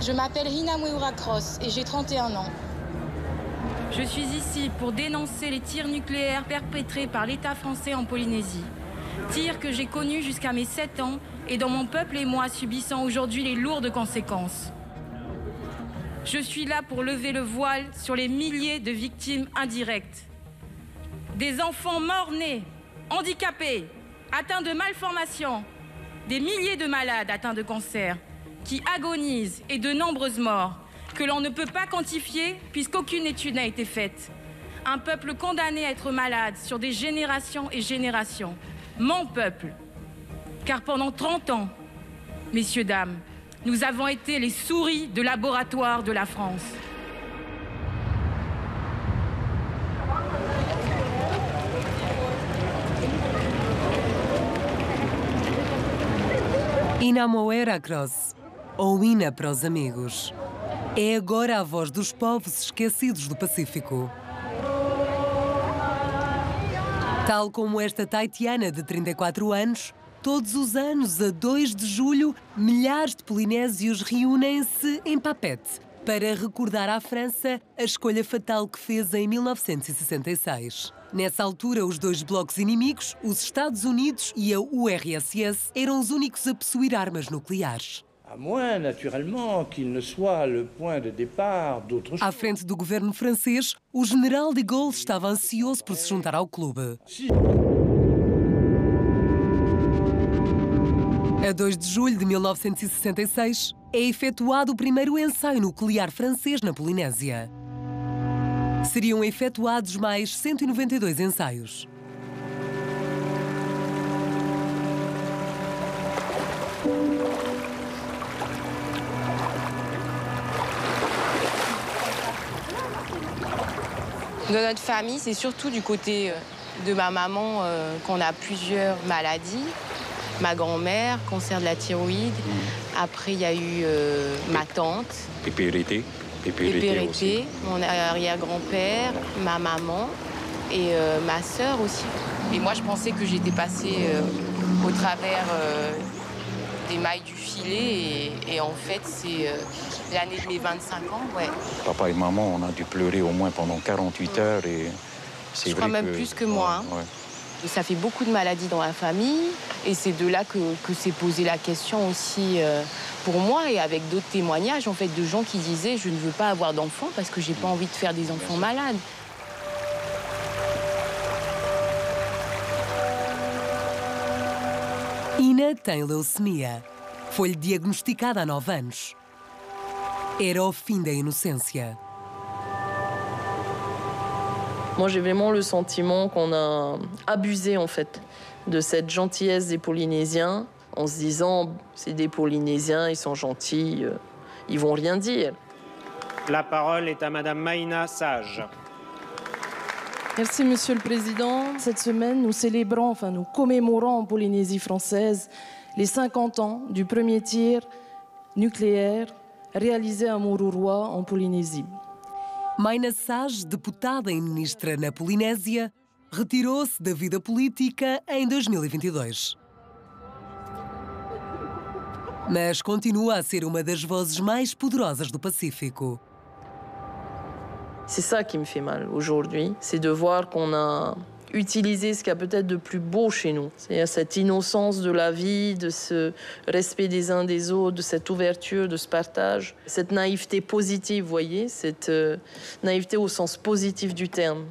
Je m'appelle Rina Mweura Cross et j'ai 31 ans. Je suis ici pour dénoncer les tirs nucléaires perpétrés par l'État français en Polynésie. Tirs que j'ai connus jusqu'à mes 7 ans et dont mon peuple et moi subissons aujourd'hui les lourdes conséquences. Je suis là pour lever le voile sur les milliers de victimes indirectes. Des enfants morts-nés, handicapés, atteints de malformations, des milliers de malades atteints de cancer qui agonisent et de nombreuses morts que l'on ne peut pas quantifier puisqu'aucune étude n'a été faite. Un peuple condamné à être malade sur des générations et générations. Mon peuple. Car pendant 30 ans, messieurs, dames, nous avons été les souris de laboratoire de la France. Ina Mweura Cross, ou Ina para os amigos. É agora a voz dos povos esquecidos do Pacífico. Tal como esta taitiana de 34 anos, todos os anos, a 2 de julho, milhares de polinésios reúnem-se em Papeete para recordar à França a escolha fatal que fez em 1966. Nessa altura, os dois blocos inimigos, os Estados Unidos e a URSS, eram os únicos a possuir armas nucleares. À moins, naturellement, qu'il ne soit le point de départ d'autres choses. À frente do governo francês, o general de Gaulle estava ansioso por se juntar ao clube. A 2 de julho de 1966, é efetuado o primeiro ensaio nuclear francês na Polinésia. Seriam efetuados mais 192 ensaios. Dans notre famille, c'est surtout du côté de ma maman qu'on a plusieurs maladies. Ma grand-mère, cancer de la thyroïde. Après, il y a eu ma tante. Épérité aussi. Mon arrière-grand-père, ma maman et ma sœur aussi. Et moi, je pensais que j'étais passée au travers des mailles du filet. Et en fait, c'est l'année de mes 25 ans, ouais. Papa et maman, on a dû pleurer au moins pendant 48 heures. Et je crois même plus que moi. Ouais. Ça fait beaucoup de maladies dans la famille. Et c'est de là que s'est posée la question aussi pour moi. Et avec d'autres témoignages, en fait, de gens qui disaient « Je ne veux pas avoir d'enfants parce que j'ai pas envie de faire des enfants malades ». Ina tem leucemia. Foi-lhe diagnosticada há 9 anos. Era o fim da inocência. Moi, j'ai vraiment le sentiment qu'on a abusé, en fait, de cette gentillesse des Polynésiens, en se disant, c'est des Polynésiens, ils sont gentils, ils vont rien dire. La parole est à Madame Maïna Sage. Merci, Monsieur le Président. Cette semaine, nous célébrons, nous commémorons en Polynésie française les 50 ans du premier tir nucléaire réalisé à Mururoa, en Polynésie. Maïna Sage, deputada e ministra na Polinésia, retirou-se da vida política em 2022. Mas continua a ser uma das vozes mais poderosas do Pacífico. C'est ça qui me fait mal aujourd'hui, c'est de voir qu'on a utilisé ce qu'il y a peut-être de plus beau chez nous. C'est-à-dire cette innocence de la vie, de ce respect des uns des autres, de cette ouverture, de ce partage. Cette naïveté positive, vous voyez, cette naïveté au sens positif du terme.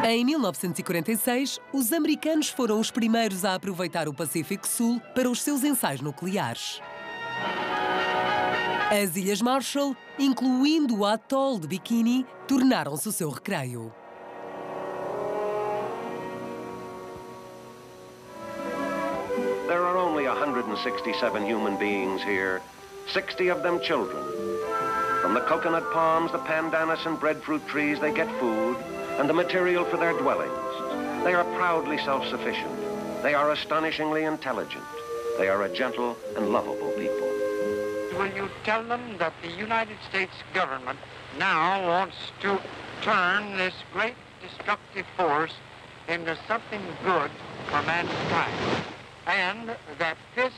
Em 1946, os americanos foram os primeiros a aproveitar o Pacífico Sul para os seus ensaios nucleares. As Ilhas Marshall, incluindo o atol de Bikini, tornaram-se o seu recreio. There are only 167 human beings here, 60 of them children. From the coconut palms, the pandanus and breadfruit trees, they get food and the material for their dwellings. They are proudly self-sufficient. They are astonishingly intelligent. They are a gentle and lovable people. Will you tell them that the United States government now wants to turn this great destructive force into something good for mankind? and that this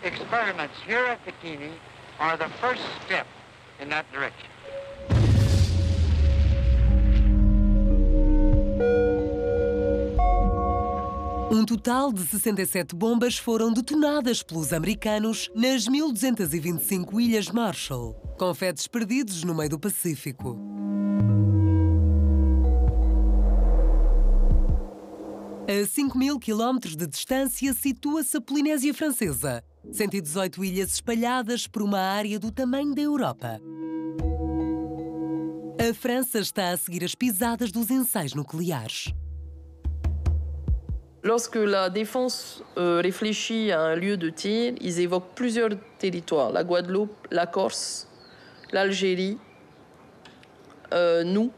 experiments here at Bikini are the first step in that direction. Um total de 67 bombas foram detonadas pelos americanos nas 1225 Ilhas Marshall, confetes perdidos no meio do Pacífico. A 5.000 quilómetros de distância situa-se a Polinésia Francesa, 118 ilhas espalhadas por uma área do tamanho da Europa. A França está a seguir as pisadas dos ensaios nucleares. Lorsque la défense réfléchit à un lieu de tir, ils évoquent plusieurs territoires. La Guadeloupe, la Corse, l'Algérie, nous.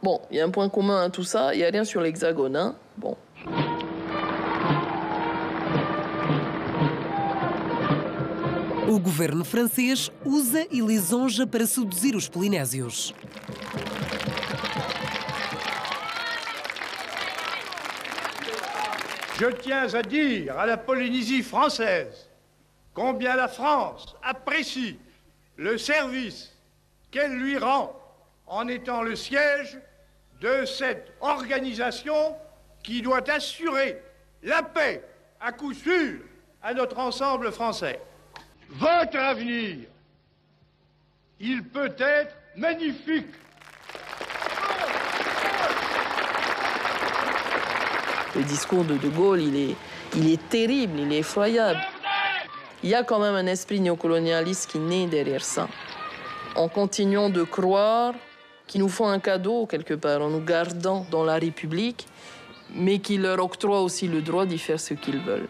Bon, il y a un point commun à tout ça, il n'y a rien sur l'Hexagone, hein? Bon. O governo francês usa e lisonja para seduzir os polinésios. Je tiens à dire à la Polynésie française combien la France apprécie le service qu'elle lui rend en étant le siège de cette organisation qui doit assurer la paix à coup sûr à notre ensemble français. Votre avenir, il peut être magnifique. Le discours de De Gaulle, il est terrible, il est effroyable. Il y a quand même un esprit néocolonialiste qui naît derrière ça. En continuant de croire qu'ils nous font un cadeau, quelque part, en nous gardant dans la République, mais qui leur octroie aussi le droit d'y faire ce qu'ils veulent.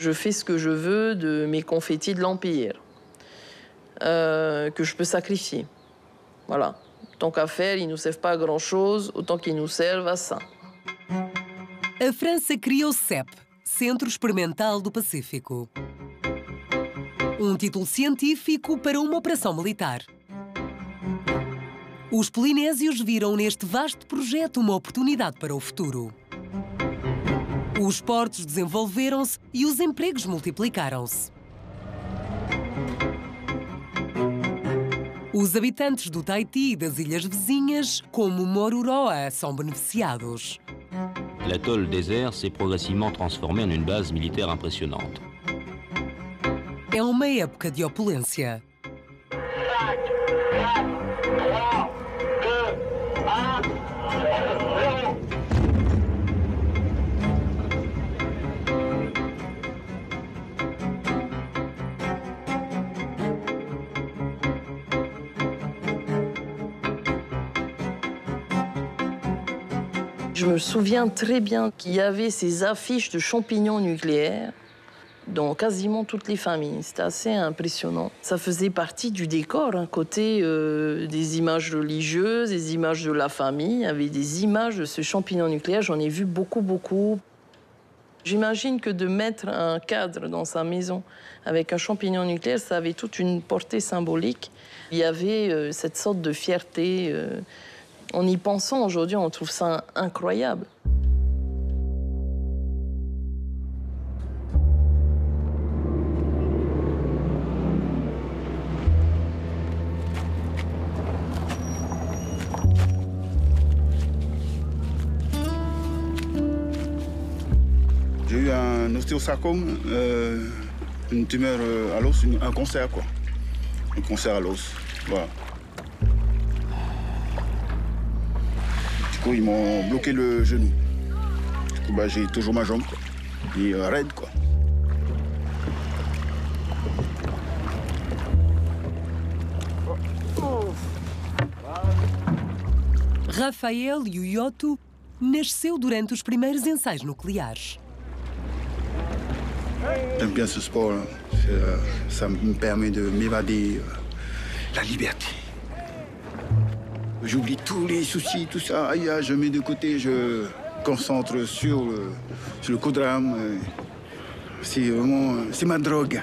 Je fais ce que je veux de mes confettis de l'Empire, que je peux sacrifier. Voilà. Tant qu'à faire, ils ne nous servent pas à grand-chose, autant qu'ils nous servent à ça. A França criou o CEP, Centro Experimental do Pacífico. Título científico para uma operação militar. Os polinésios viram neste vasto projeto uma oportunidade para o futuro. Os portos desenvolveram-se e os empregos multiplicaram-se. Os habitantes do Tahiti e das ilhas vizinhas, como Moruroa, são beneficiados. L'atoll désert s'est progressivement transformé en une base militaire impressionnante. É uma época de opulência. Je me souviens très bien qu'il y avait ces affiches de champignons nucléaires dans quasiment toutes les familles. C'était assez impressionnant. Ça faisait partie du décor, hein, côté des images religieuses, des images de la famille. Il y avait des images de ce champignon nucléaire. J'en ai vu beaucoup, beaucoup. J'imagine que de mettre un cadre dans sa maison avec un champignon nucléaire, ça avait toute une portée symbolique. Il y avait cette sorte de fierté. En y pensant aujourd'hui, on trouve ça incroyable. J'ai eu un ostéosarcome, une tumeur à l'os, un cancer, quoi. Un cancer à l'os, voilà. Ils m'ont bloqué le genou. Du coup, bah, j'ai toujours ma jambe, quoi. Et raide, quoi. Rafael Yuyoto nasceu durante os primeiros ensaios nucleares. J'aime bien ce sport, ça me permet de m'évader, la liberté. J'oublie tous les soucis, tout ça. Aïe, je mets de côté, je concentre sur le co-drame. C'est vraiment, c'est ma drogue.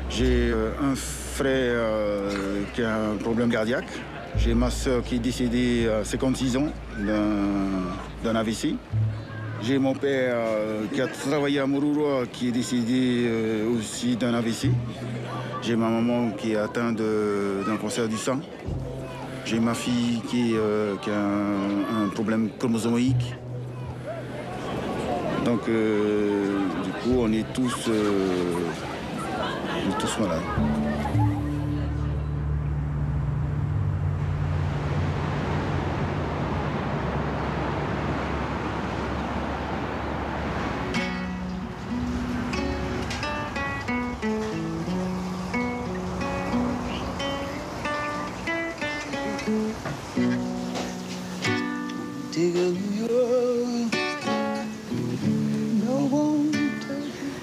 J'ai un frère qui a un problème cardiaque. J'ai ma sœur qui est décédée à 56 ans d'un AVC. J'ai mon père qui a travaillé à Morouroa qui est décédé aussi d'un AVC. J'ai ma maman qui est atteinte d'un cancer du sein. J'ai ma fille qui a un problème chromosomique. Donc, du coup, on est tous malades.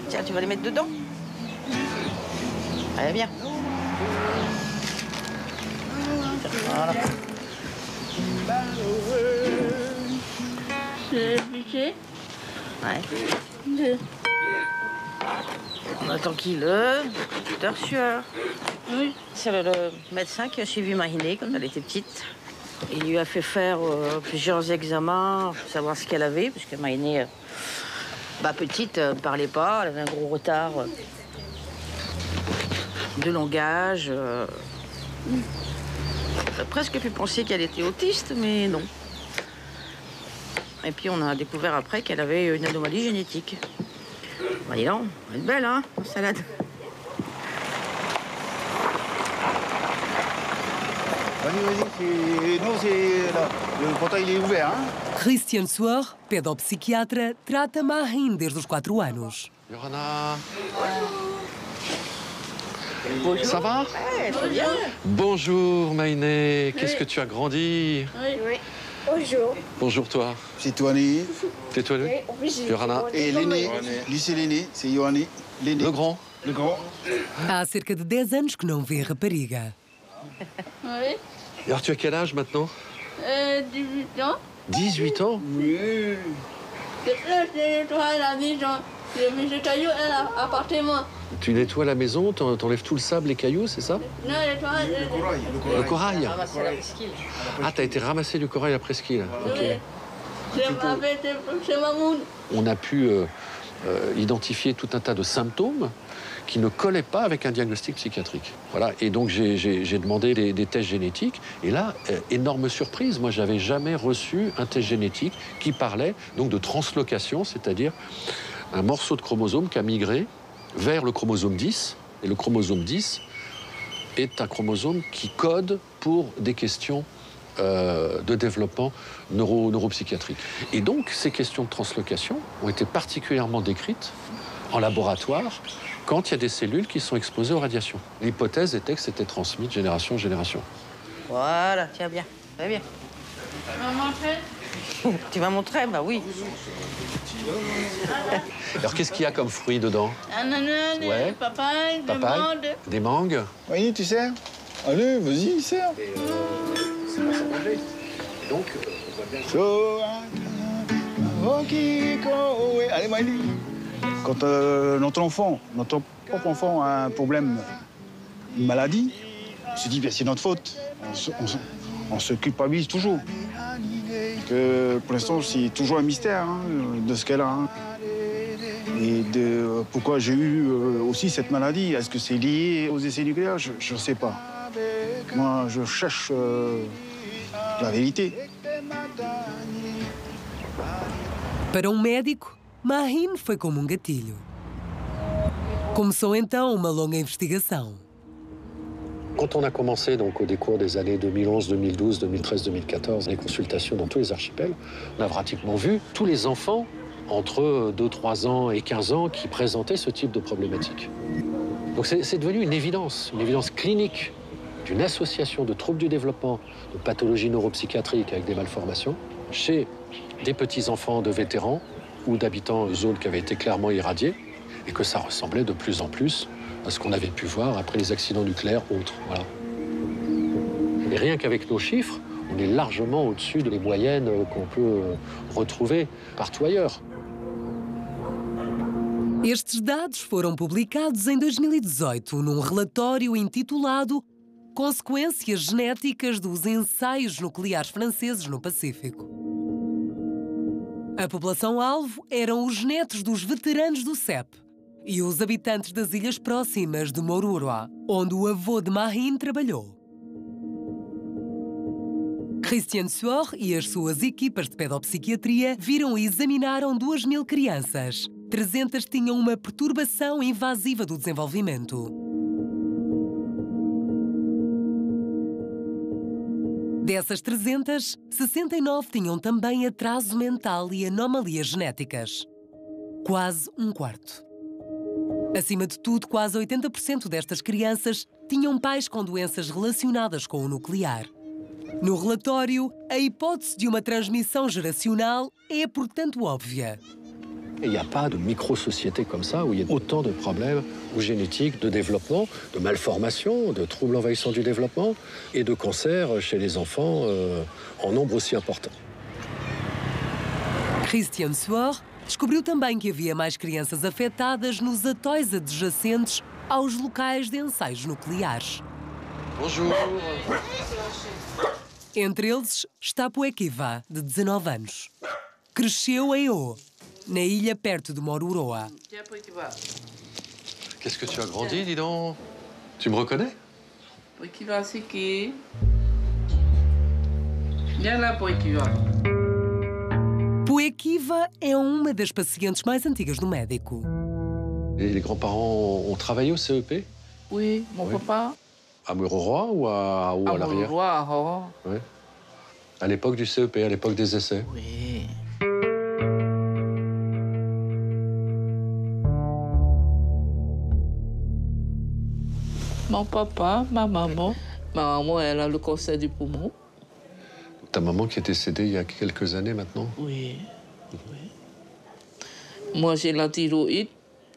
Tiens, tu vas les mettre dedans? Allez, bien. Voilà. C'est piqué? Ouais. On attend qu'il tout reçu. Oui. C'est le médecin qui a suivi Mahiné quand elle était petite. Il lui a fait faire plusieurs examens pour savoir ce qu'elle avait, parce que Mahiné, petite, ne parlait pas, elle avait un gros retard de langage. On a presque pu penser qu'elle était autiste, mais non. Et puis on a découvert après qu'elle avait une anomalie génétique. Bah dis donc, elle est belle, hein, la salade. Vas-y, non, le portail il est ouvert. Hein? Christian Soar, pedopsiquiatra, trata Mahin desde os 4 anos. Johanna. Bonjour. Ça va? Ouais, très bien. Bonjour Maïné, qu'est-ce que tu as grandi? Oui. Bonjour. Bonjour toi. C'est toi né. C'est toi né? Johanna. Et l'aîné, lui c'est l'aîné, c'est Yohani. Le grand. Le grand. Há cerca de 10 anos que não vê a rapariga. Oui. Et alors tu as quel âge maintenant? 18 ans. 18 ans? Oui. Je nettoie la maison. Je mets les cailloux à l'appartement. Tu nettoies la maison, t'enlèves tout le sable, les cailloux, c'est ça? Non, je nettoie le corail. Ramasser la presqu'île. Ah, t'as été ramasser du corail à presqu'île. Ok. C'est Mamoun. On a pu identifier tout un tas de symptômes qui ne collaient pas avec un diagnostic psychiatrique. Voilà. Et donc j'ai demandé des tests génétiques. Et là, énorme surprise, moi j'avais jamais reçu un test génétique qui parlait donc de translocation, c'est-à-dire un morceau de chromosome qui a migré vers le chromosome 10. Et le chromosome 10 est un chromosome qui code pour des questions de développement neuropsychiatrique. Et donc, ces questions de translocation ont été particulièrement décrites en laboratoire quand il y a des cellules qui sont exposées aux radiations. L'hypothèse était que c'était transmis de génération en génération. Voilà, tiens bien, très bien. Tu vas montrer? Tu vas montrer? Bah oui. Alors, qu'est-ce qu'il y a comme fruits dedans? Ananas, ouais. Papaye, des mangues. Des mangues. Oui, tu sers? Allez, vas-y, sers. C'est pas sans manger. Et donc, on voit bien. Allez, Maïli. Quand notre propre enfant a un problème, une maladie, on se dit, c'est notre faute. On se culpabilise toujours. Que pour l'instant, c'est toujours un mystère de ce qu'elle a. Et de pourquoi j'ai eu aussi cette maladie. Est-ce que c'est lié aux essais nucléaires? Je ne sais pas. Moi, je cherche la vérité. Para médico, Mahin foi como gatilho. Começou então uma longa investigação. Quand on a commencé donc, au décours des années 2011, 2012, 2013, 2014, les consultations dans tous les archipels, on a pratiquement vu tous les enfants entre 2, 3 ans et 15 ans qui présentaient ce type de problématique. Donc c'est devenu une évidence clinique d'une association de troubles du développement, de pathologies neuropsychiatriques avec des malformations, chez des petits-enfants de vétérans ou d'habitants de zones qui avaient été clairement irradiées, et que ça ressemblait de plus en plus à ce qu'on avait pu voir après les accidents nucléaires autres. Voilà. Et rien qu'avec nos chiffres, on est largement au-dessus des moyennes qu'on peut retrouver partout ailleurs. Estes dados foram publicados em 2018 num relatório intitulado consequências genéticas dos ensaios nucleares franceses no Pacífico. A população-alvo eram os netos dos veteranos do CEP e os habitantes das ilhas próximas de Moruroa, onde o avô de Marine trabalhou. Christian Suor e as suas equipas de pedopsiquiatria viram e examinaram 2.000 crianças. 300 tinham uma perturbação invasiva do desenvolvimento. Dessas 300, 69 tinham também atraso mental e anomalias genéticas. Quase um quarto. Acima de tudo, quase 80% destas crianças tinham pais com doenças relacionadas com o nuclear. No relatório, a hipótese de uma transmissão geracional é, portanto, óbvia. Il n'y a pas de micro-société comme ça où il y a autant de problèmes ou génétiques, de développement, de malformations, de troubles envahissants du développement et de cancers chez les enfants en nombre aussi important. Christian Suor descobriu também que havia mais crianças afetadas nos atóis adjacentes aos locais de ensaios nucleares. Bonjour. Entre eles está Poekiva, de 19 anos. Cresceu em O, na ilha perto de Moruroa. Qu'est-ce que tu as grandi, dis donc? Tu me reconnais? Poekiva, c'est qui? Viens là, Poekiva. Poekiva é uma das pacientes mais antigas do médico. Et les grands-parents ont travaillé au CEP? Oui, mon papa. À Moruroa ou à l'arrière? À Moruroa, oui. À l'époque du CEP, à l'époque des essais? Oui. Mon papa, ma maman. Ma maman, elle a le cancer du poumon. Ta maman qui est décédée il y a quelques années maintenant? Oui. Oui. Moi, j'ai la thyroïde.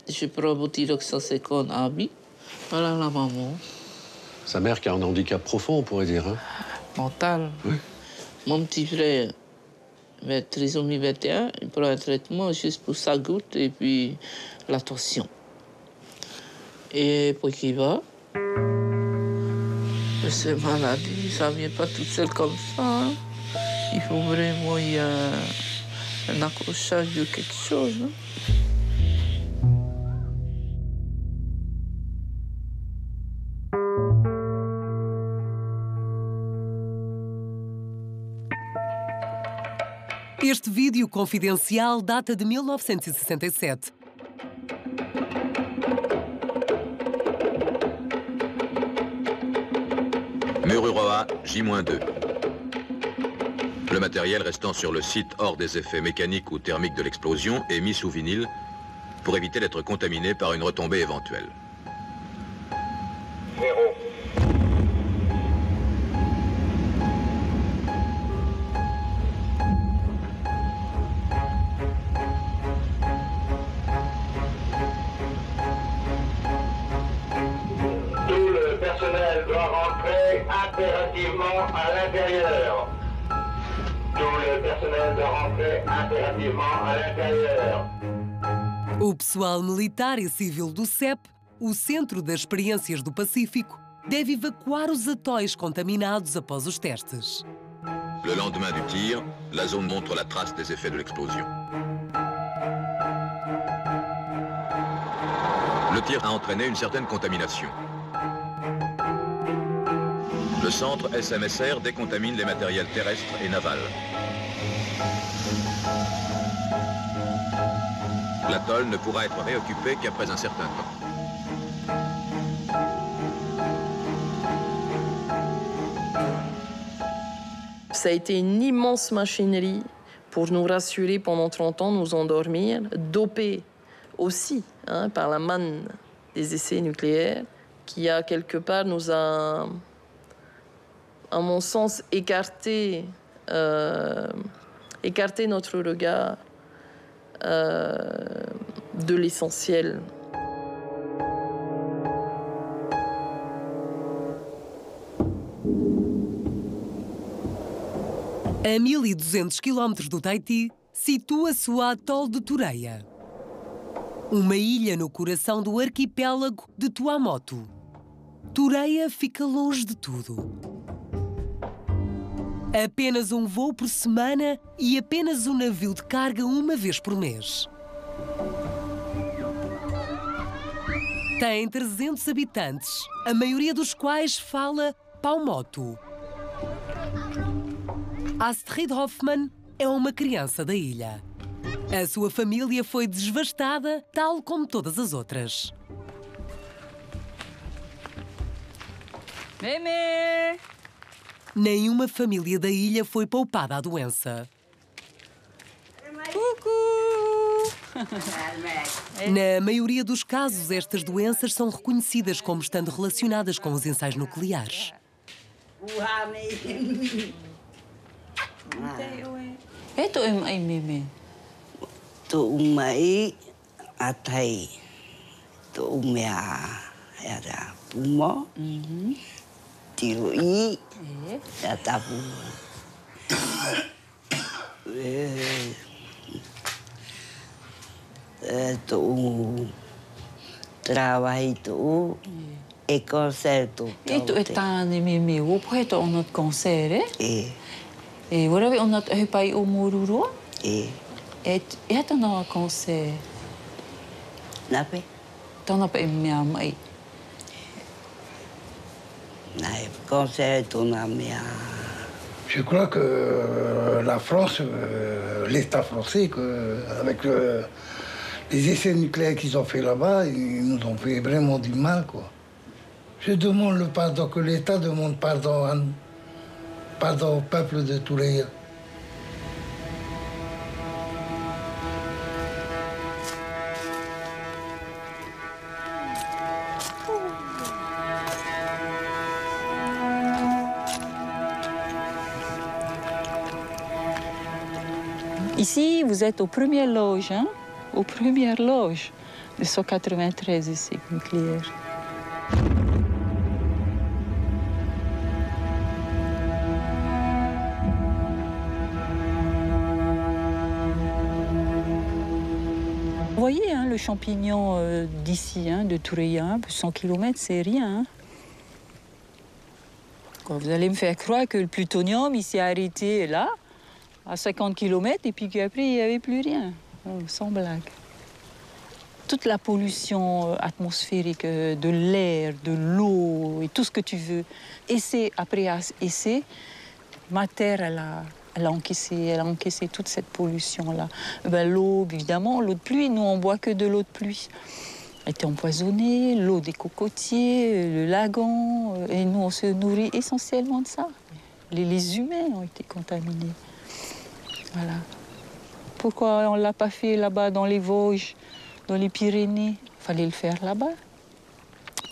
Je prends mon thyrox 150 AB. Voilà la maman. Sa mère qui a un handicap profond, on pourrait dire. Hein? Mental. Oui. Mon petit frère, trisomie 21, il prend un traitement juste pour sa goutte et puis la tension. Et Poekiva, cette maladie, ça ne vient pas toute seule comme ça. Hein? Il faut vraiment y a un accrochage de quelque chose. Hein? Este vídeo confidencial data de 1967. Mururoa, J-2. Le matériel restant sur le site hors des effets mécaniques ou thermiques de l'explosion est mis sous vinyle pour éviter d'être contaminé par une retombée éventuelle. 0. Tout le personnel doit rentrer impérativement à l'intérieur. Tout le personnel doit rentrer impérativement à l'intérieur. O pessoal militar e civil do CEP, o Centro das Experiências do Pacífico, deve evacuar os atóis contaminados após os testes. Le lendemain du tir, la zone montre la trace des effets de l'explosion. Le tir a entraîné une certaine contamination. Le centre SMSR décontamine les matériels terrestres et navals. L'atoll ne pourra être réoccupé qu'après un certain temps. Ça a été une immense machinerie pour nous rassurer pendant 30 ans, nous endormir, dopée aussi par la manne des essais nucléaires, qui a quelque part nous a, à mon sens, écarté notre regard de l'essentiel. A 1200 km do Tahiti, situa-se o atol de Tureia. Uma ilha no coração do arquipélago de Tuamotu. Tureia fica longe de tudo. Apenas um voo por semana e apenas um navio de carga uma vez por mês. Tem 300 habitantes, a maioria dos quais fala paumoto. Astrid Hoffmann é uma criança da ilha. A sua família foi devastada, tal como todas as outras. Mémé! Nenhuma família da ilha foi poupada à doença. Na maioria dos casos, estas doenças são reconhecidas como estando relacionadas com os ensaios nucleares. Ito ay Mémé. Tu mai atai. Tu mea era pumo. Tioi. Ya tabu. Tu trabalho tu e concerto. Ito etane Mémé, o poeta onot concert, E ora we onat hepai o Mururua? Et tana concert. Nape? Tana pa mea mai. Nae concerto na mea. Je crois que la France, l'État français, avec les essais nucléaires qu'ils ont fait là-bas, ils nous ont fait vraiment du mal, quoi. Je demande le pardon, que l'État demande pardon au peuple de Tureia. Ici, vous êtes aux premières loges, hein? Aux premières loges de 193 essais nucléaires. Vous voyez, hein, le champignon d'ici, hein, de Tureia, 100 km, c'est rien. Hein. Vous allez me faire croire que le plutonium, il s'est arrêté là, à 50 km, et puis qu'après, il n'y avait plus rien. Sans blague. Toute la pollution atmosphérique, de l'air, de l'eau, et tout ce que tu veux, essai après essai, ma terre, elle a encaissé toute cette pollution-là. Ben, l'eau, évidemment, l'eau de pluie, nous, on boit que de l'eau de pluie. Elle était empoisonnée, l'eau des cocotiers, le lagon, et nous, on se nourrit essentiellement de ça. Les humains ont été contaminés. Voilà. Pourquoi on ne l'a pas fait là-bas dans les Vosges, dans les Pyrénées? Il fallait le faire là-bas,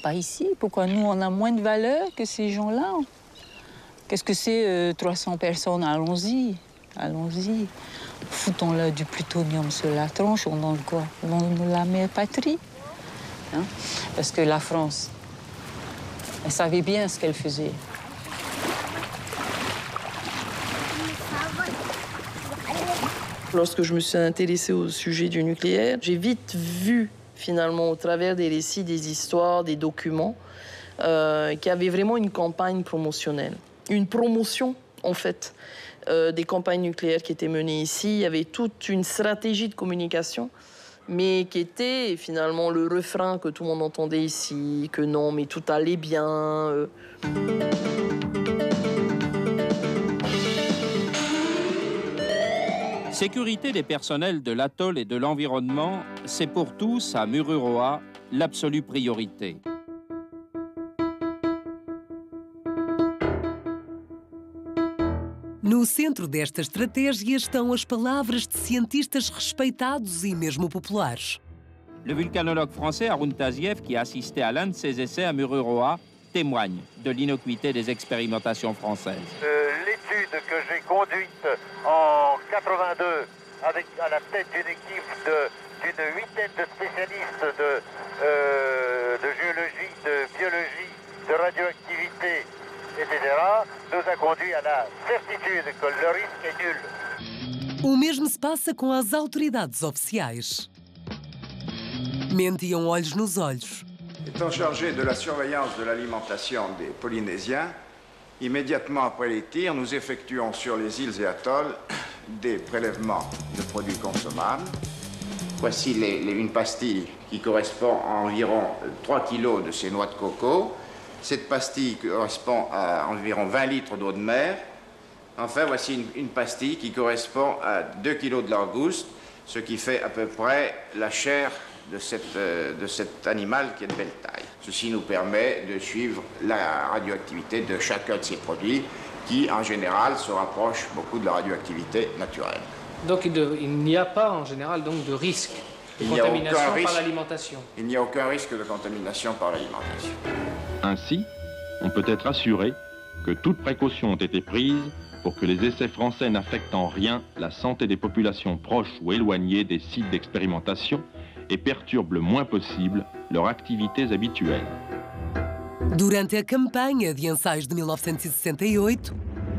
pas ici. Pourquoi nous, on a moins de valeur que ces gens-là? Qu'est-ce que c'est 300 personnes? Allons-y, allons-y. Foutons-le du plutonium sur la tronche, on donne quoi? On donne la mère patrie. Hein? Parce que la France, elle savait bien ce qu'elle faisait. Lorsque je me suis intéressée au sujet du nucléaire, j'ai vite vu, finalement, au travers des récits, des histoires, des documents, qu'il y avait vraiment une campagne promotionnelle. Une promotion, en fait, des campagnes nucléaires qui étaient menées ici. Il y avait toute une stratégie de communication, mais qui était finalement le refrain que tout le monde entendait ici, que non, mais tout allait bien. Sécurité des personnels de l'atoll et de l'environnement, c'est pour tous, à Mururoa, l'absolue priorité. No centro desta estratégia estão as palavras de cientistas respeitados e mesmo populares. Le vulcanologue français Haroun Taziev, qui a assisté à l'un de ces essais à Mururoa, témoigne de l'innocuité des expérimentations françaises. L'étude que j'ai conduite en 82 avec à la tête d'une équipe d'une huitaine de spécialistes de géologie, de biologie, de radioactivité, etc., nous a conduit à la certitude que le risque est nul. O mesmo se passa com as autoridades oficiais. Mentiam olhos nos olhos. Étant chargé de la surveillance de l'alimentation des Polynésiens, immédiatement après les tirs, nous effectuons sur les îles et atolls des prélèvements de produits consommables. Voici une pastille qui correspond à environ 3 kg de ces noix de coco. Cette pastille correspond à environ 20 litres d'eau de mer. Enfin, voici une pastille qui correspond à 2 kg de langouste, ce qui fait à peu près la chair de cet animal qui est de belle taille. Ceci nous permet de suivre la radioactivité de chacun de ces produits qui, en général, se rapproche beaucoup de la radioactivité naturelle. Donc il n'y a pas, en général, donc, de risque de contamination par l'alimentation. Il n'y a aucun risque de contamination par l'alimentation. Ainsi, on peut être assuré que toutes précautions ont été prises pour que les essais français n'affectent en rien la santé des populations proches ou éloignées des sites d'expérimentation e perturbe le moins possible leurs activités habituelles. Durante a campanha de ensaios de 1968,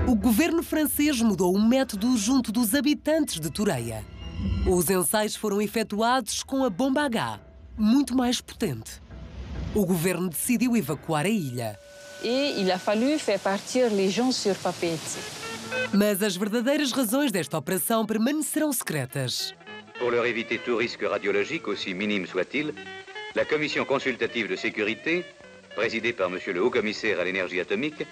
o governo francês mudou o método junto dos habitantes de Tureia. Os ensaios foram efetuados com a bomba H, muito mais potente. O governo decidiu evacuar a ilha. Et il a fallu faire partir les gens sur Papeete. Mas as verdadeiras razões desta operação permanecerão secretas. Pour leur éviter tout risque radiologique, aussi minime soit-il, la Commission consultative de sécurité, présidée par M. le Haut-Commissaire à l'énergie atomique,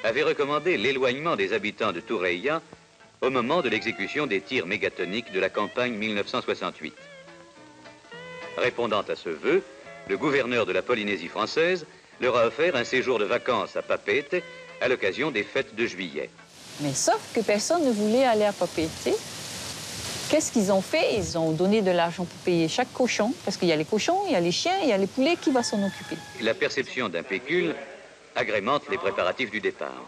avait recommandé l'éloignement des habitants de Tureia au moment de l'exécution des tirs mégatoniques de la campagne 1968. Répondant à ce vœu, le gouverneur de la Polynésie française leur a offert un séjour de vacances à Papeete à l'occasion des fêtes de juillet. Mais sauf que personne ne voulait aller à Papeete. Qu'est-ce qu'ils ont fait? Ils ont donné de l'argent pour payer chaque cochon, parce qu'il y a les cochons, il y a les chiens, il y a les poulets, qui va s'en occuper? La perception d'un pécule agrémente les préparatifs du départ.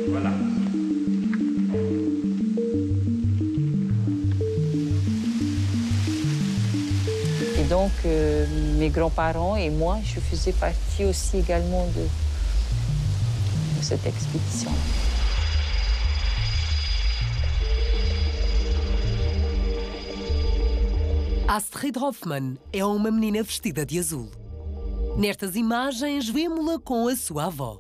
Voilà. Et donc, mes grands-parents et moi, je faisais partie aussi également de cette expédition. Astrid Hoffmann é uma menina vestida de azul. Nestas imagens, vemo-la com a sua avó.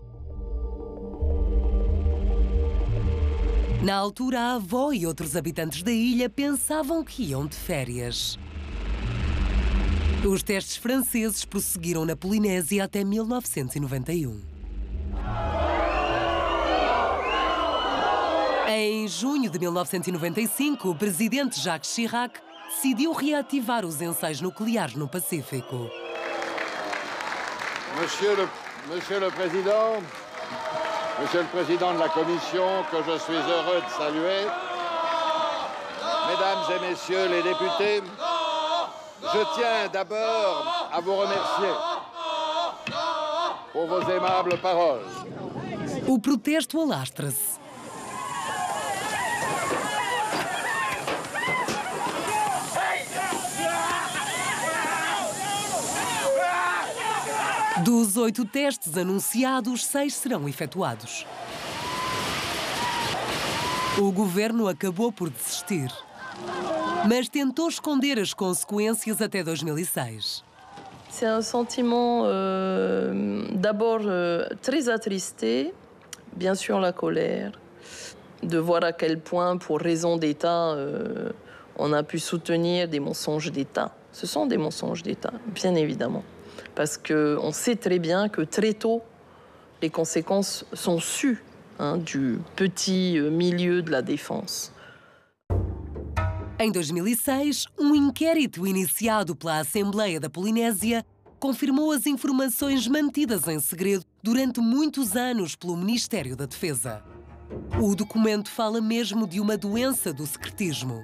Na altura, a avó e outros habitantes da ilha pensavam que iam de férias. Os testes franceses prosseguiram na Polinésia até 1991. Em junho de 1995, o presidente Jacques Chirac decidiu reativar os ensaios nucleares no Pacífico. Monsieur le Président de la Commission, que je suis heureux de saluer, Mesdames et Messieurs les députés, je tiens d'abord à vous remercier pour vos aimables paroles. O protesto alastra-se. Dos 8 testes anunciados, 6 serão efetuados. O governo acabou por desistir, mas tentou esconder as consequências até 2006. C'est un sentiment d'abord très attristé, bien sûr la colère, de voir à quel point, pour raison d'État, on a pu soutenir des mensonges d'État. Ce sont des mensonges d'État, bien évidemment. Parce qu'on sait très bien que très tôt, les conséquences sont sues du petit milieu de la défense. Em 2006, inquérito iniciado pela Assembleia da Polinésia confirmou as informações mantidas em segredo durante muitos anos pelo Ministério da Defesa. O documento fala mesmo de uma doença do secretismo.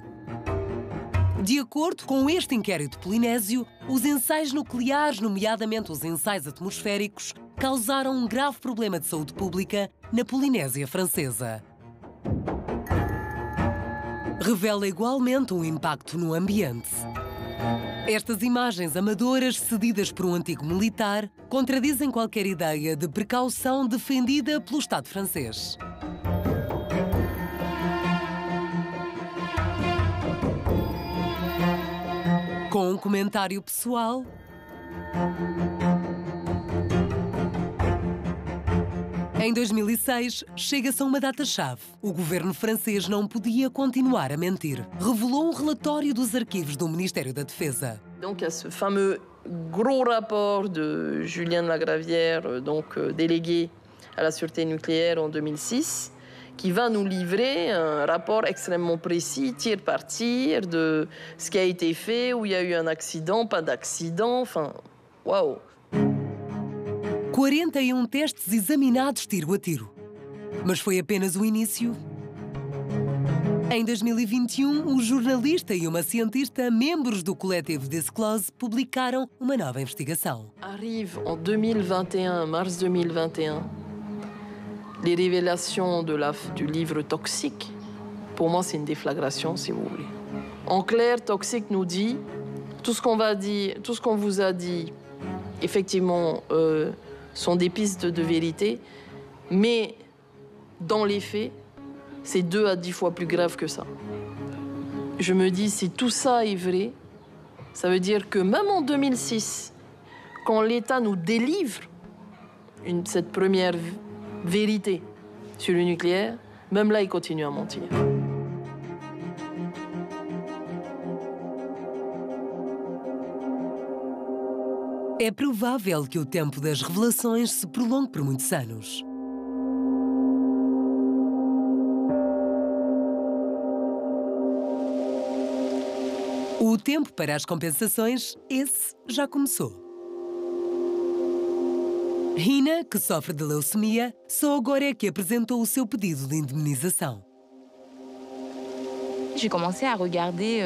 De acordo com este inquérito polinésio, os ensaios nucleares, nomeadamente os ensaios atmosféricos, causaram um grave problema de saúde pública na Polinésia Francesa. Revela igualmente um impacto no ambiente. Estas imagens amadoras, cedidas por um antigo militar, contradizem qualquer ideia de precaução defendida pelo Estado francês. Com um comentário pessoal, em 2006, chega-se a uma data-chave. O governo francês não podia continuar a mentir. Revelou um relatório dos arquivos do Ministério da Defesa. Donc, il y a ce fameux gros rapport de Julien de la Gravière, donc délégué à la sûreté nucléaire en 2006, qui va nous livrer un rapport extrêmement précis, tir par tir, de ce qui a été fait, où il y a eu un accident, pas d'accident, enfin, waouh! 41 testes examinados tiro a tiro. Mas foi apenas o início. Em 2021, um jornalista e uma cientista, membros do coletivo Disclose, publicaram uma nova investigação. Arrive en 2021, mars 2021, les révélations du livre Toxique. Pour moi, c'est une déflagration, si vous voulez. En clair, Toxique nous dit tout ce qu'on va dire, tout ce qu'on vous a dit, effectivement, sont des pistes de vérité, mais dans les faits, c'est 2 à 10 fois plus grave que ça. Je me dis, si tout ça est vrai, ça veut dire que même en 2006, quand l'État nous délivre cette première vérité sur le nucléaire, même là, il continue à mentir. É provável que o tempo das revelações se prolongue por muitos anos. O tempo para as compensações, esse já começou. Rina, que sofre de leucemia, só agora é que apresentou o seu pedido de indemnização. J'ai commencé à regarder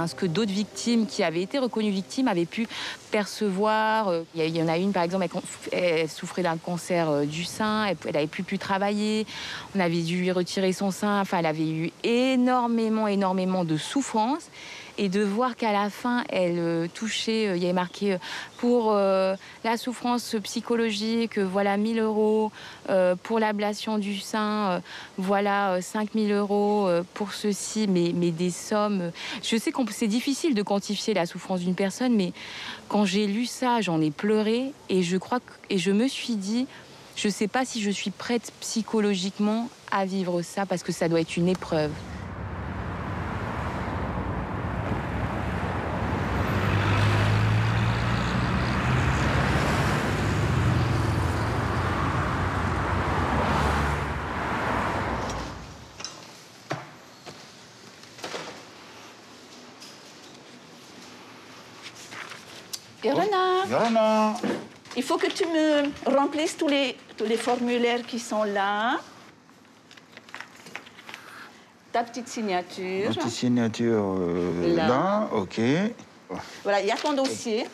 ce que d'autres victimes qui avaient été reconnues victimes avaient pu percevoir. Il y en a une, par exemple, elle souffrait d'un cancer du sein, elle n'avait plus pu travailler, on avait dû lui retirer son sein, enfin, elle avait eu énormément de souffrance. Et de voir qu'à la fin, elle touchait, il y avait marqué pour la souffrance psychologique, voilà 1 000 €, pour l'ablation du sein, voilà 5 000 € pour ceci, mais des sommes. Je sais que c'est difficile de quantifier la souffrance d'une personne, mais quand j'ai lu ça, j'en ai pleuré et je me suis dit, je ne sais pas si je suis prête psychologiquement à vivre ça parce que ça doit être une épreuve. Yorana, il faut que tu me remplisses tous les formulaires qui sont là. Ta petite signature. Ma petite signature là, ok. Voilà, il y a ton dossier.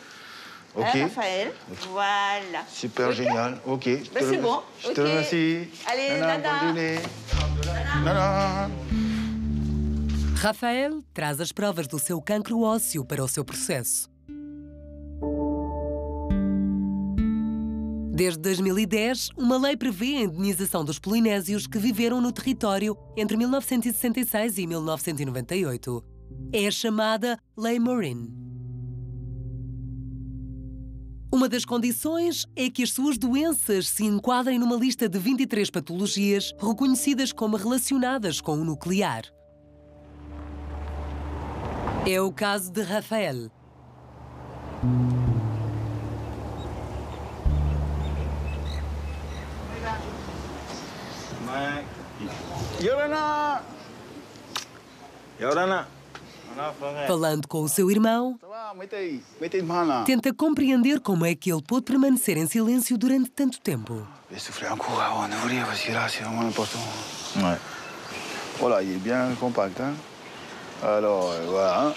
Ok. Hein, Raphaël. Voilà. Super, génial. Ok. Ben, c'est bon. Je te remercie. Allez, Nada. Nada. Rafael traz as provas do seu cancro ósseo para o seu processo. Desde 2010, uma lei prevê a indenização dos polinésios que viveram no território entre 1966 e 1998. É a chamada Lei Morin. Uma das condições é que as suas doenças se enquadrem numa lista de 23 patologias reconhecidas como relacionadas com o nuclear. É o caso de Rafael. Yorana! Yorana! Falando com o seu irmão, tenta compreender como é que ele pôde permanecer em silêncio durante tanto tempo. Je souffler un coup avant d'ouvrir parce que là c'est vraiment important. Ouais. Voilà, il est bien compact. Hein? Alors, voilà.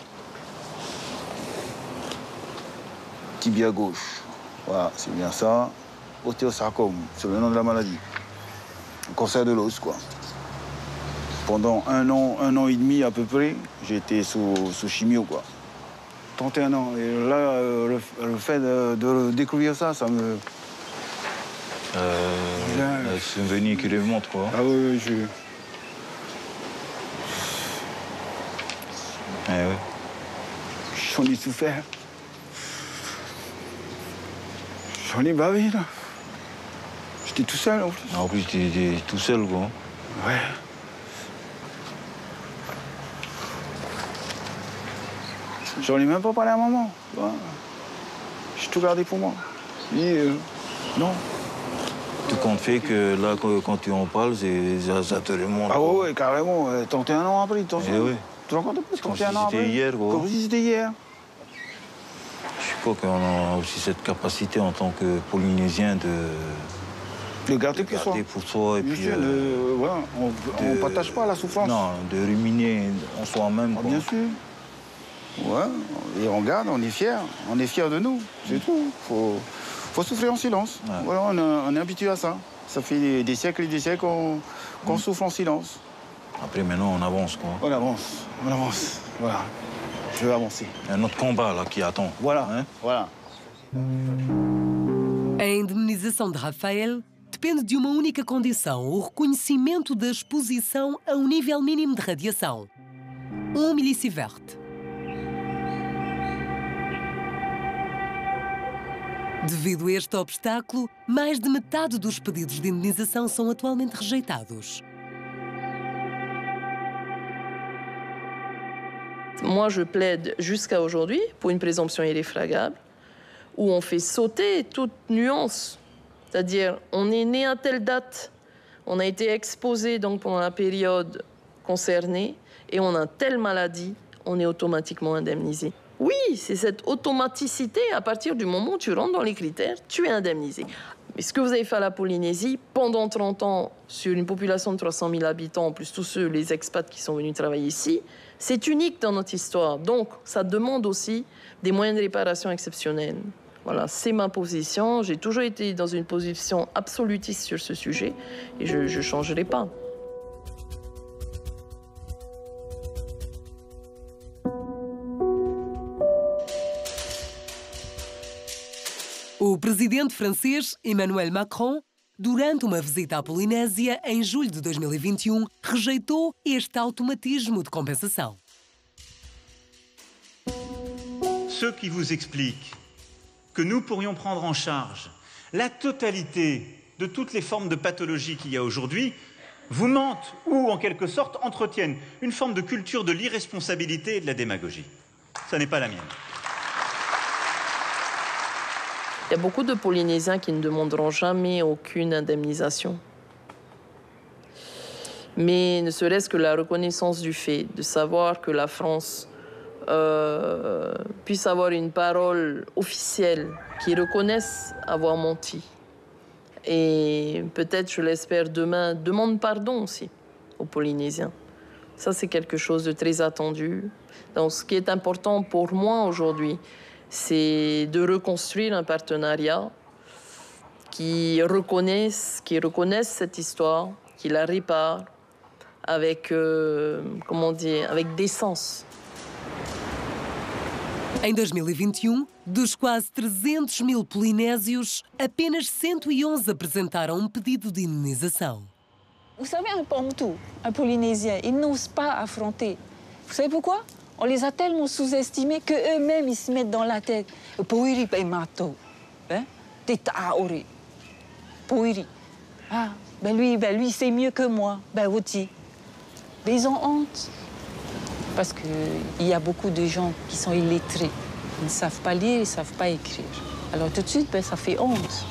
Tibia gauche. Voilà, c'est bien ça. Ostéosarcome, c'est le nom de la maladie. Un cancer de l'os, quoi. Pendant un an et demi à peu près, j'ai été sous chimio, quoi. 31 ans. Et là, le fait de découvrir ça, ça me... C'est venu qui les montre, quoi. Ah oui, je... Eh ouais. J'en ai souffert. J'en ai bavé, là. J'étais tout seul, en plus. En plus, t'es tout seul, quoi. Ouais. J'en ai même pas parlé à maman. Tu vois. J'ai tout gardé pour moi. Et non. Tout compte fait que là, quand tu en parles, ça te remonte. Ah ouais, carrément. 31 ans après, tu Eh oui. te rends compte de plus? Comme si 31 ans c'était après. hier, quoi. Comme si c'était hier. Je crois qu'on a aussi cette capacité en tant que Polynésien de garder pour soi. Et bien puis, sûr, voilà, on ne partage pas la souffrance. Non, de ruminer en soi-même. Ah, bien sûr. Ouais, et on garde, on est fiers de nous, c'est tout. Faut souffrir en silence. Ouais. Voilà, on est habitué à ça. Ça fait des siècles et des siècles qu'on souffre en silence. Après, maintenant, on avance, quoi. On avance, voilà. Je vais avancer. Il y a un autre combat, là, qui attend. Voilà, hein? Voilà. A indemnização de Rafael depende de uma única condição: o reconhecimento da exposição a um nível mínimo de radiação. 1 milisievert. Devido a este obstáculo, mais de metade dos pedidos de indenização são atualmente rejeitados. Moi, je plaide jusqu'à aujourd'hui pour une présomption irréfragable où on fait sauter toute nuance. C'est-à-dire, on est né à telle date, on a été exposé donc pendant la période concernée et on a telle maladie, on est automatiquement indemnisé. Oui, c'est cette automaticité, à partir du moment où tu rentres dans les critères, tu es indemnisé. Mais ce que vous avez fait à la Polynésie, pendant 30 ans, sur une population de 300 000 habitants, en plus tous ceux, les expats qui sont venus travailler ici, c'est unique dans notre histoire. Donc, ça demande aussi des moyens de réparation exceptionnels. Voilà, c'est ma position. J'ai toujours été dans une position absolutiste sur ce sujet et je ne changerai pas. O presidente francês Emmanuel Macron, durante uma visita à Polinésia em julho de 2021, rejeitou este automatismo de compensação. Ceux qui vous expliquent que nous pourrions prendre en charge la totalité de toutes les formes de pathologie qu'il y a aujourd'hui vous mentent ou, en quelque sorte, entretiennent une forme de culture de l'irresponsabilité et de la démagogie. Ça n'est pas la mienne. Il y a beaucoup de Polynésiens qui ne demanderont jamais aucune indemnisation. Mais ne serait-ce que la reconnaissance du fait de savoir que la France puisse avoir une parole officielle qui reconnaisse avoir menti. Et peut-être, je l'espère, demain, demande pardon aussi aux Polynésiens. Ça, c'est quelque chose de très attendu. Donc, ce qui est important pour moi aujourd'hui, c'est de reconstruire un partenariat qui reconnaisse cette histoire, qui la répare avec, comment dire, avec décence. Em 2021, dos quase 300 000 polinésios, apenas 111 apresentaram pedido de indenização. Vous savez, un Pontou, un Polynésien, ils n'osent pas affronter. Vous savez pourquoi? On les a tellement sous-estimés qu'eux-mêmes, ils se mettent dans la tête. Poiri pe mato. Teta ori. Poiri. Ah, ben lui, c'est mieux que moi. Ben aussi. Mais ils ont honte. Parce qu'il y a beaucoup de gens qui sont illettrés. Ils ne savent pas lire, ils ne savent pas écrire. Alors tout de suite, ben, ça fait honte.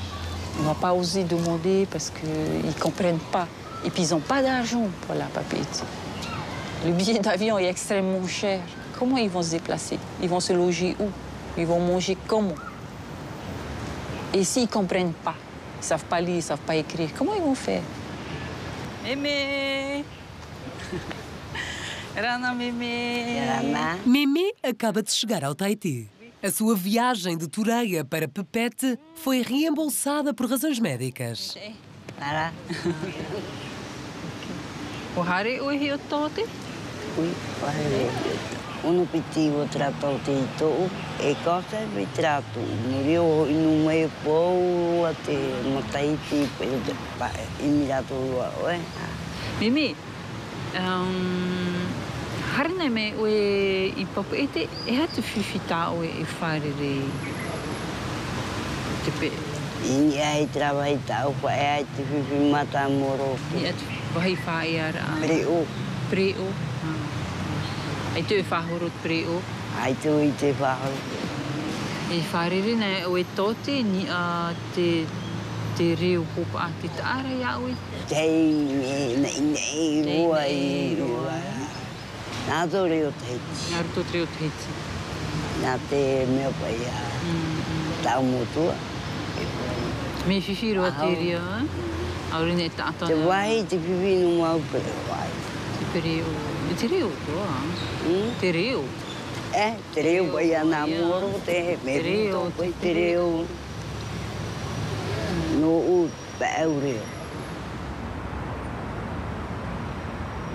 On ne va pas oser demander parce qu'ils ne comprennent pas. Et puis ils n'ont pas d'argent pour la papette. Le billet d'avion est extrêmement cher. Comment ils vont se déplacer? Ils vont se loger où? Ils vont manger comment? Et s'ils ne comprennent pas, ils ne savent pas lire, ils ne savent pas écrire, comment ils vont faire? Mémé! Rana Mémé! Mémé acaba de chegar ao Tahiti. A sua viagem de Tureia para Pepete foi reembolsada por razões médicas. O hari o hi o tote? Ui, Uno pitivo tratou teitou e cosa vi trato. Murió in un po ate Tahiti imirato Mimi, Harneme o I pop ete te fifita o wharere te pe. Ia trabalhar tau pa te fifi mata moro. Ia te wahi whai ara. Preo. Preo. Ai te whahoro preo. Ai te I te whahoro. E wharere nei o tote ni a te reo popa a te taara ia oe. Nei rua I rua. Nā tō reo te hiti. Nā tō reo te hiti. Nā te mea pai a tau motua. Me whiwhi roa te reo, aure nei tātana. Te wahi te whiwhi no mau pere wai. Te reo. Te reo toa. Te reo. Te reo pai a nā moro te me reo. Te reo. No u pēu reo.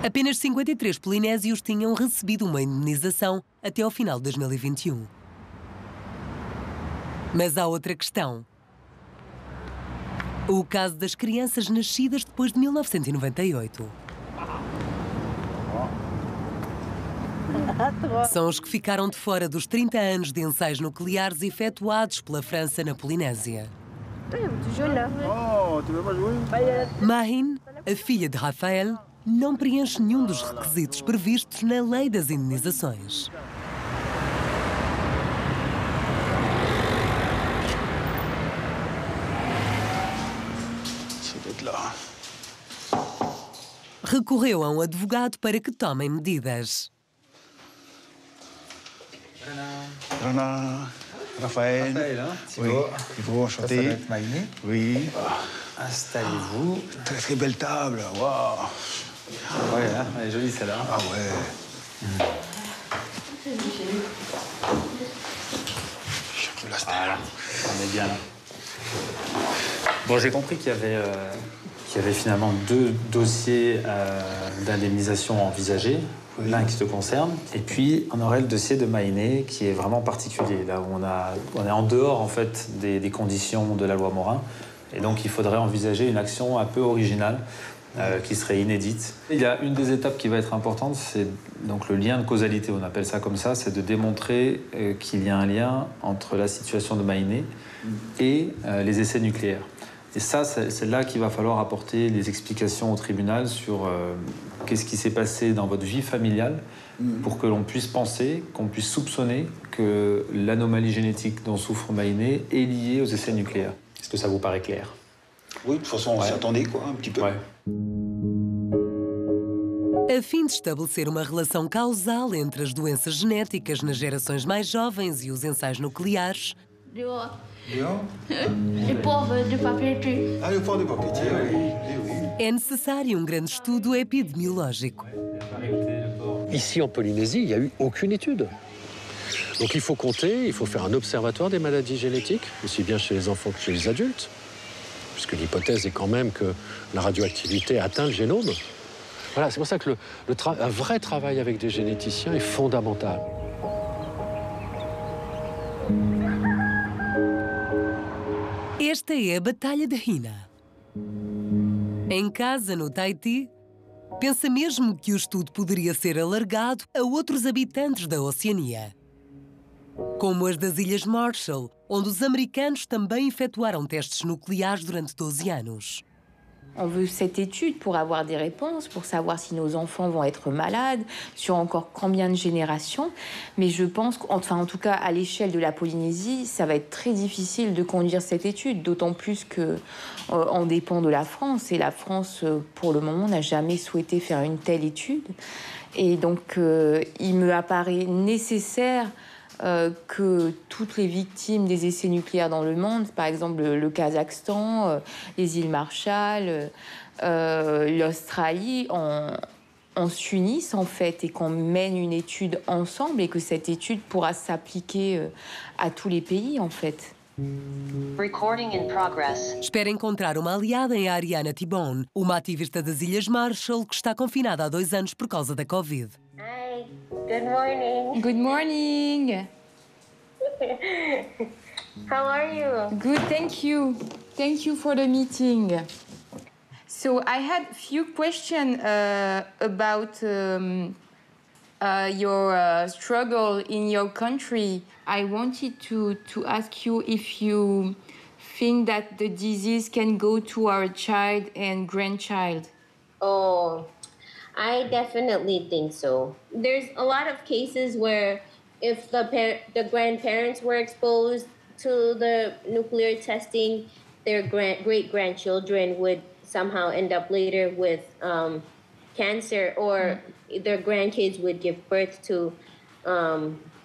Apenas 53 polinésios tinham recebido uma indenização até ao final de 2021. Mas há outra questão. O caso das crianças nascidas depois de 1998. São os que ficaram de fora dos 30 anos de ensaios nucleares efetuados pela França na Polinésia. Mahin, a filha de Rafael, não preenche nenhum dos requisitos previstos na lei das indenizações. Recorreu a um advogado para que tomem medidas. Rana, Raphaël. Oui, Thibaut, enchanté. Oui. Installez-vous. Très très belle table. Waouh. Ouais, hein, elle est jolie celle-là. Ah ouais. Voilà, on est bien là. Bon, j'ai compris qu'il y avait finalement 2 dossiers d'indemnisation envisagés. Oui. L'un qui te concerne, et puis on aurait le dossier de Maïné qui est vraiment particulier, là où on est en dehors en fait des conditions de la loi Morin, et donc il faudrait envisager une action un peu originale qui serait inédite. Il y a une des étapes qui va être importante, c'est donc le lien de causalité, on appelle ça comme ça, c'est de démontrer qu'il y a un lien entre la situation de Maïné et les essais nucléaires. Et ça, c'est là qu'il va falloir apporter les explications au tribunal sur qu'est-ce qui s'est passé dans votre vie familiale pour que l'on puisse penser, qu'on puisse soupçonner que l'anomalie génétique dont souffre Maïné est liée aux essais nucléaires. Est-ce que ça vous paraît clair? Oui, de toute façon, on s'y attendait, quoi, un petit peu. Ouais. A fim de estabelecer uma relação causal entre as doenças genéticas nas gerações mais jovens e os ensaios nucleares, Le pauvre de papier. Ah, le pauvre de papier, oui. é necessário um grande estudo epidemiológico. Ici, en Polynésie, il n'y a eu aucune étude. Donc il faut compter, il faut faire un observatoire des maladies génétiques, aussi bien chez les enfants que chez les adultes, puisque l'hypothèse est quand même que la radioactivité atteint le génome. Voilà, c'est pour ça que un vrai travail avec des généticiens est fondamental. Esta é a Batalha de Hina. Em casa, no Tahiti, pensa mesmo que o estudo poderia ser alargado a outros habitantes da Oceania, como as das Ilhas Marshall, onde os americanos também efetuaram testes nucleares durante 12 anos. On veut cette étude pour avoir des réponses, pour savoir si nos enfants vont être malades, sur encore combien de générations. Mais je pense qu'enfin, en tout cas, à l'échelle de la Polynésie, ça va être très difficile de conduire cette étude, d'autant plus qu'on dépend de la France. Et la France, pour le moment, n'a jamais souhaité faire une telle étude. Et donc, il me apparaît nécessaire que toutes les victimes des essais nucléaires dans le monde, par exemple le Kazakhstan, les îles Marshall, l'Australie, on s'unisse en fait et qu'on mène une étude ensemble et que cette étude pourra s'appliquer à tous les pays en fait. Recording in progress. Espera encontrar uma aliada em Ariana Tibon, uma ativista das Ilhas Marshall que está confinada há 2 anos por causa da Covid. Hi, good morning. Good morning. How are you? Good, thank you. Thank you for the meeting. So I had a few questions about your struggle in your country. I wanted to ask you if you think that the disease can go to our child and grandchild. Oh, I definitely think so. There's a lot of cases where if the grandparents were exposed to the nuclear testing, their great-grandchildren would somehow end up later with cancer, or their grandkids would give birth to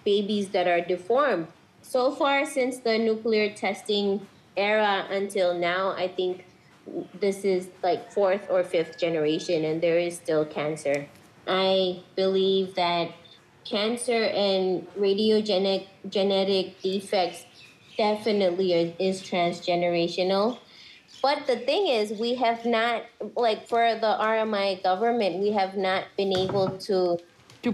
babies that are deformed. So far, since the nuclear testing era until now, I think this is like 4th or 5th generation, and there is still cancer. I believe that cancer and genetic defects definitely is transgenerational. But the thing is, we have not, like for the RMI government, we have not been able to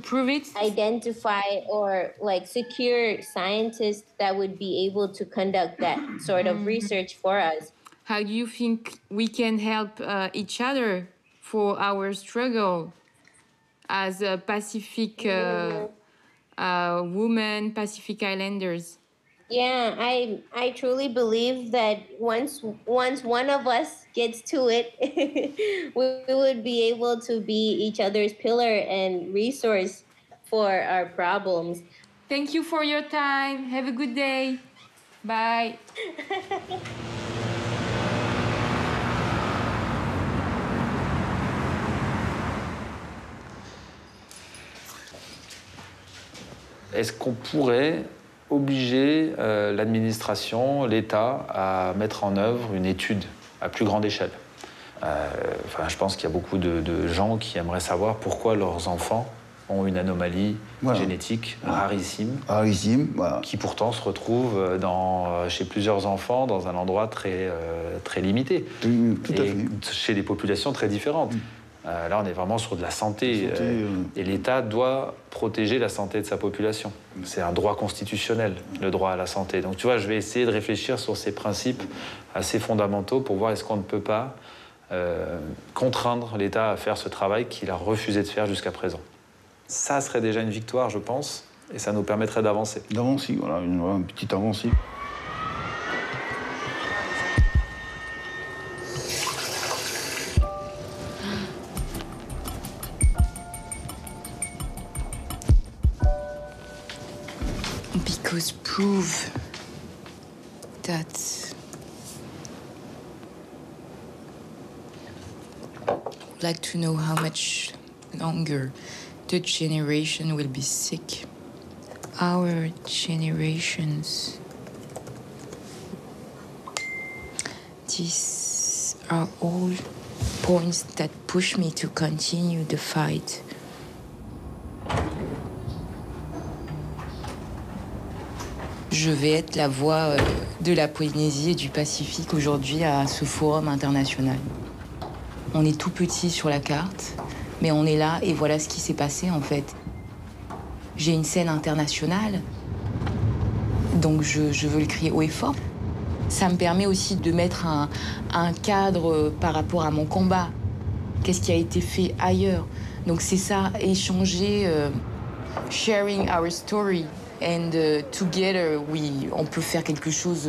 prove it, identify or like secure scientists that would be able to conduct that sort of research for us. How do you think we can help each other for our struggle as a Pacific women, Pacific Islanders? Yeah, I truly believe that once one of us gets to it, we would be able to be each other's pillar and resource for our problems. Thank you for your time. Have a good day. Bye. Est-ce qu'on pourrait obliger l'administration, l'État, à mettre en œuvre une étude à plus grande échelle? Je pense qu'il y a beaucoup de gens qui aimeraient savoir pourquoi leurs enfants ont une anomalie génétique rarissime, voilà. Qui pourtant se retrouve chez plusieurs enfants dans un endroit très limité, Tout à fait. chez des populations très différentes. Là, on est vraiment sur de la santé. Et l'État doit protéger la santé de sa population. C'est un droit constitutionnel, le droit à la santé. Donc, tu vois, je vais essayer de réfléchir sur ces principes assez fondamentaux pour voir est-ce qu'on ne peut pas contraindre l'État à faire ce travail qu'il a refusé de faire jusqu'à présent. Ça serait déjà une victoire, je pense, et ça nous permettrait d'avancer. D'avancer, voilà, une petite avancée. Because prove that I'd like to know how much longer the generation will be sick. Our generations. These are all points that push me to continue the fight. Je vais être la voix de la Polynésie et du Pacifique aujourd'hui à ce forum international. On est tout petit sur la carte, mais on est là et voilà ce qui s'est passé en fait. J'ai une scène internationale, donc je veux le crier haut et fort. Ça me permet aussi de mettre un cadre par rapport à mon combat. Qu'est-ce qui a été fait ailleurs? Donc c'est ça, échanger, sharing our story. And together, on peut faire quelque chose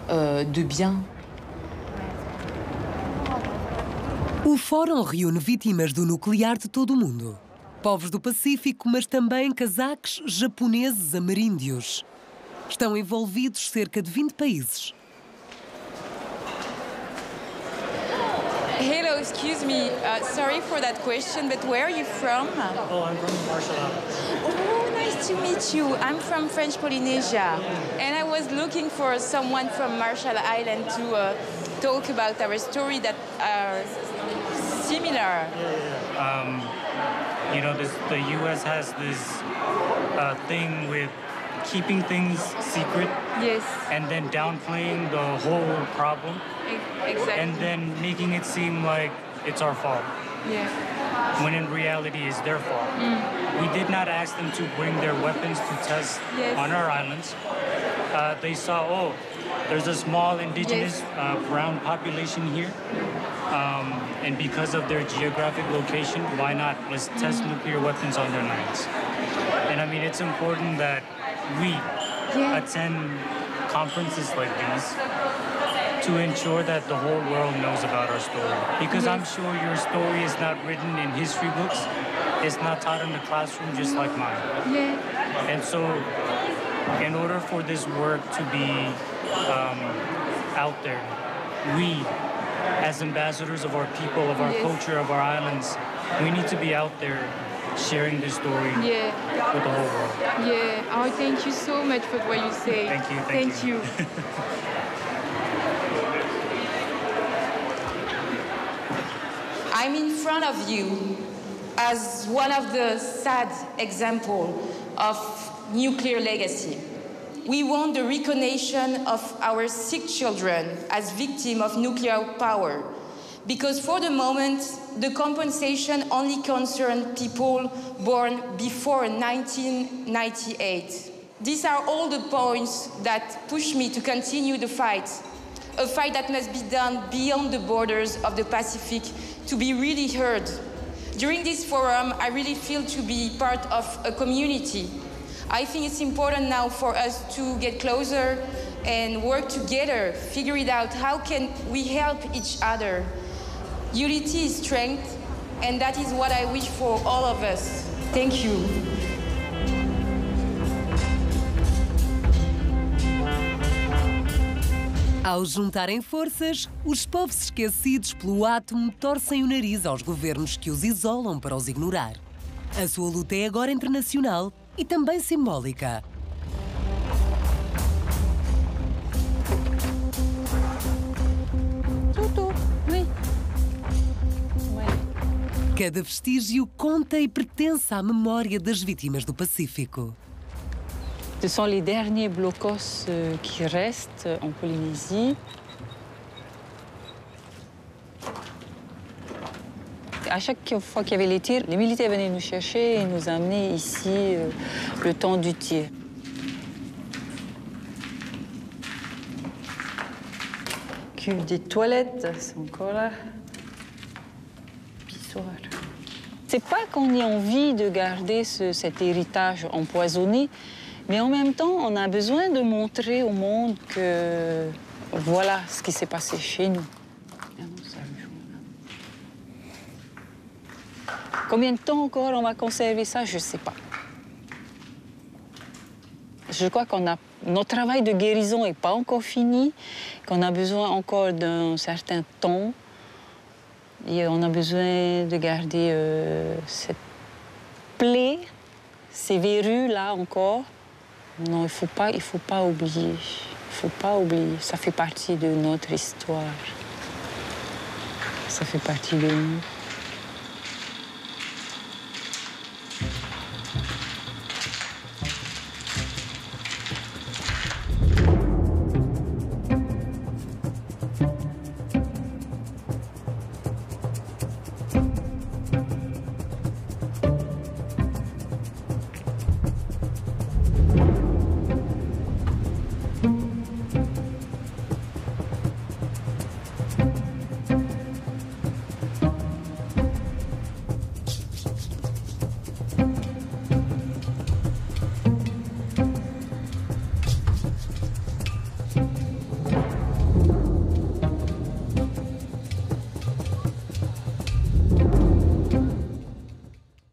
de bien. O Fórum reúne vítimas do nuclear de todo o mundo. Povos do Pacífico, mas também cazaques, japoneses, ameríndios. Estão envolvidos cerca de 20 países. Hello, excuse me. Sorry for that question, but where are you from? Oh, I'm from Marshall Islands. Oh, nice to meet you. I'm from French Polynesia, and I was looking for someone from Marshall Island to talk about our story that are similar. You know, the U.S. has this thing with keeping things secret. Yes. And then downplaying the whole problem. Exactly. And then making it seem like it's our fault. Yeah. When in reality it's their fault. We did not ask them to bring their weapons to test on our islands. They saw, there's a small indigenous brown population here. And because of their geographic location, why not? Let's test nuclear weapons on their lands. And I mean, it's important that we attend conferences like these to ensure that the whole world knows about our story. Because I'm sure your story is not written in history books. It's not taught in the classroom just like mine. And so, in order for this work to be out there, we, as ambassadors of our people, of our culture, of our islands, we need to be out there sharing this story with the whole world. Oh, thank you so much for what you say. Thank you. Thank you. I'm in front of you as one of the sad examples of nuclear legacy. We want the recognition of our sick children as victims of nuclear power, because for the moment, the compensation only concerns people born before 1998. These are all the points that push me to continue the fight, a fight that must be done beyond the borders of the Pacific to be really heard. During this forum, I really feel to be part of a community. I think it's important now for us to get closer and work together, figure it out, how can we help each other. Unity is strength, and that is what I wish for all of us. Thank you. Ao juntarem forças, os povos esquecidos pelo átomo torcem o nariz aos governos que os isolam para os ignorar. A sua luta é agora internacional e também simbólica. Cada vestígio conta e pertence à memória das vítimas do Pacífico. Ce sont les derniers blocos qui restent en Polynésie. À chaque fois qu'il y avait les tirs, les militaires venaient nous chercher et nous amener ici le temps du tir. Cuve des toilettes, c'est encore là. Pissoir. C'est pas qu'on ait envie de garder cet héritage empoisonné, mais en même temps, on a besoin de montrer au monde que voilà ce qui s'est passé chez nous. Combien de temps encore on va conserver ça, je ne sais pas. Je crois notre travail de guérison n'est pas encore fini, qu'on a besoin encore d'un certain temps. Et on a besoin de garder cette plaie, ces verrues-là encore. Non, il faut pas oublier. Il ne faut pas oublier. Ça fait partie de notre histoire. Ça fait partie de nous.